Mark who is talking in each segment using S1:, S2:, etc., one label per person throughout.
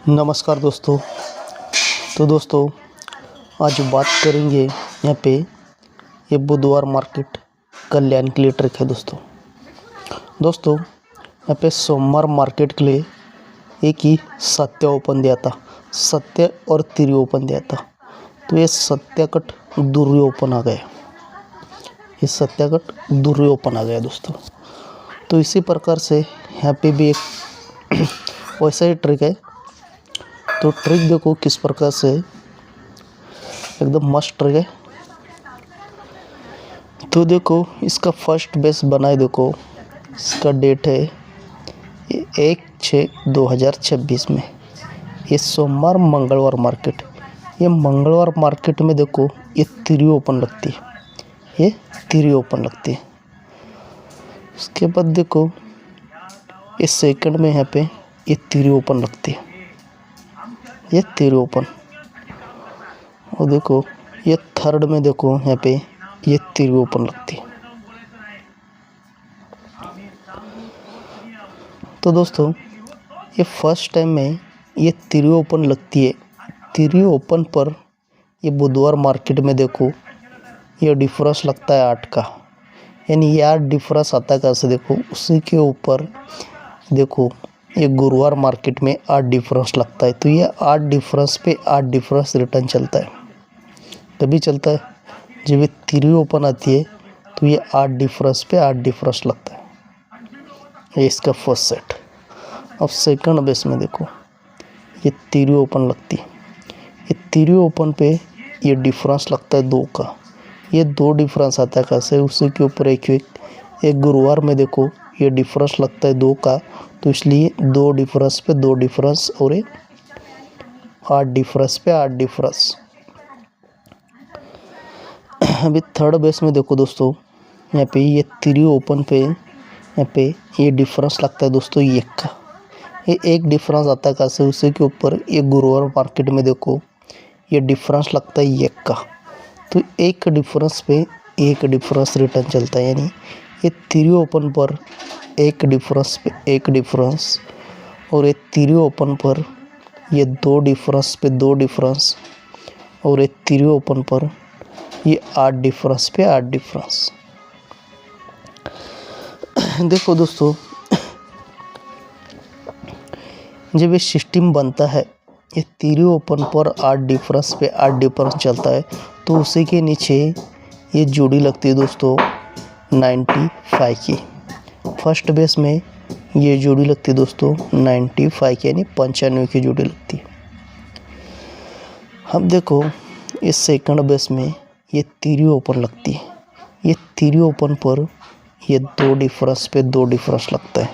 S1: नमस्कार दोस्तों। तो दोस्तों आज बात करेंगे यहाँ पे ये बुधवार मार्केट कल्याण के लिए ट्रिक है। दोस्तों यहाँ पे सोमवार मार्केट के लिए एक ही सत्य ओपन दिया था, सत्य और तिरी ओपन दिया था। तो ये सत्याकट दुर्री ओपन आ गया, ये सत्याकट दुर्री ओपन आ गया दोस्तों। तो इसी प्रकार से यहाँ पे भी एक वैसा ही ट्रिक है। तो ट्रिक देखो किस प्रकार से, एकदम मस्त ट्रिक है। तो देखो इसका फर्स्ट बेस बनाए, देखो इसका डेट है 1/6/2026 में। ये सोमवार मंगलवार मार्केट, ये मंगलवार मार्केट में देखो ये तिरी ओपन लगती है, ये तिरी ओपन लगती है। उसके बाद देखो इस सेकंड में यहाँ पे ये तिरी ओपन लगती है, ये तिरी ओपन। और देखो ये थर्ड में देखो यहाँ पे ये तिरी ओपन लगती है। तो दोस्तों ये फर्स्ट टाइम में ये तिरी ओपन लगती है। तिरी ओपन पर ये बुधवार मार्केट में देखो ये डिफरेंस लगता है 8 का, यानी ये 8 डिफरेंस आता है कैसे, देखो उसी के ऊपर देखो ये गुरुवार मार्केट में 8 डिफरेंस लगता है। तो ये 8 डिफरेंस पे 8 डिफरेंस रिटर्न चलता है, तभी चलता है जब ये तिरी ओपन आती है। तो ये 8 डिफरेंस पे 8 डिफरेंस लगता है, ये इसका फर्स्ट सेट। अब सेकंड बेस में देखो ये तिरी ओपन लगती है, ये तिरी ओपन पे ये डिफरेंस लगता है 2 का। ये 2 डिफरेंस आता है कैसे, उसी के ऊपर एक गुरुवार में देखो ये डिफरेंस लगता है 2 का। तो इसलिए 2 डिफरेंस पे 2 डिफरेंस और 8 डिफरेंस पे 8 डिफरेंस। अभी थर्ड बेस में देखो दोस्तों, यहाँ पे ये तिरी ओपन पे यहाँ पे ये डिफरेंस लगता है दोस्तों 1 का। ये 1 डिफरेंस आता है कैसे, उसी के ऊपर ये गुरुवार मार्केट में देखो ये डिफरेंस लगता है 1 का। तो 1 डिफरेंस पे 1 डिफरेंस रिटर्न चलता है, यानी ये तिरी ओपन पर 1 डिफरेंस पे 1 डिफरेंस और ये तिरी ओपन पर ये 2 डिफरेंस पे 2 डिफरेंस और ये तिरी ओपन पर ये 8 डिफरेंस पे 8 डिफरेंस। देखो दोस्तों जब ये सिस्टम बनता है, ये तिरी ओपन पर 8 डिफरेंस पे 8 डिफरेंस चलता है। तो उसी के नीचे ये जोड़ी लगती है दोस्तों 95 की। फर्स्ट बेस में ये जोड़ी लगती है दोस्तों 95 की, यानी 95 की जोड़ी लगती है। अब देखो इस सेकंड बेस में ये तिरी ओपन लगती है, ये तिरी ओपन पर ये 2 डिफरेंस पे 2 डिफरेंस लगता है,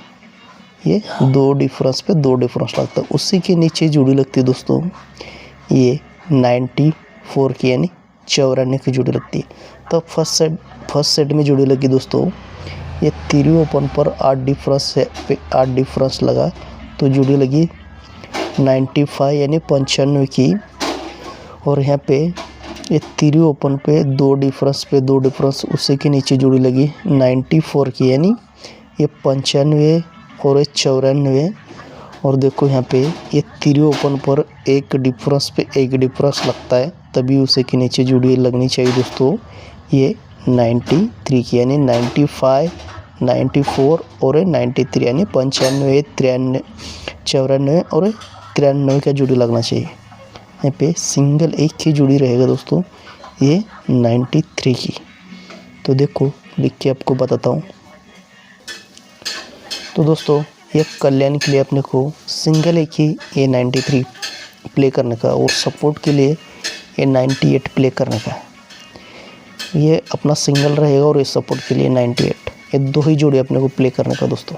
S1: ये 2 डिफरेंस पे 2 डिफरेंस लगता है। उसी के नीचे जोड़ी लगती है दोस्तों ये 94 की, यानी 94 की जोड़ी लगती है। तो फर्स्ट सेट में जोड़ी लगी दोस्तों, ये तिरी ओपन पर 8 डिफरेंस पे 8 डिफरेंस लगा। तो जोड़ी लगी 95 यानी 95 की। और यहाँ पे ये तिरी ओपन पे 2 डिफरेंस पे 2 डिफरेंस, उसी के नीचे जोड़ी लगी 94 की, यानी ये 95 और ये 94। और देखो यहाँ पे ये तिरी ओपन पर 1 डिफरेंस पे 1 डिफरेंस लगता है, तभी उसी के नीचे जोड़ी लगनी चाहिए दोस्तों ये 93 की, यानी 95 94 और 93, यानी 95 93 94 और 93 का जोड़ी लगना चाहिए। यहाँ पे सिंगल एक की जोड़ी रहेगा दोस्तों ये 93 की। तो देखो लिख के आपको बताता हूँ। तो दोस्तों ये कल्याण के लिए अपने को सिंगल एक ही ये 93 प्ले करने का, और सपोर्ट के लिए ये 98 प्ले करने का। ये अपना सिंगल रहेगा और ये सपोर्ट के लिए 98, ये 2 ही जोड़ी अपने को प्ले करने का दोस्तों।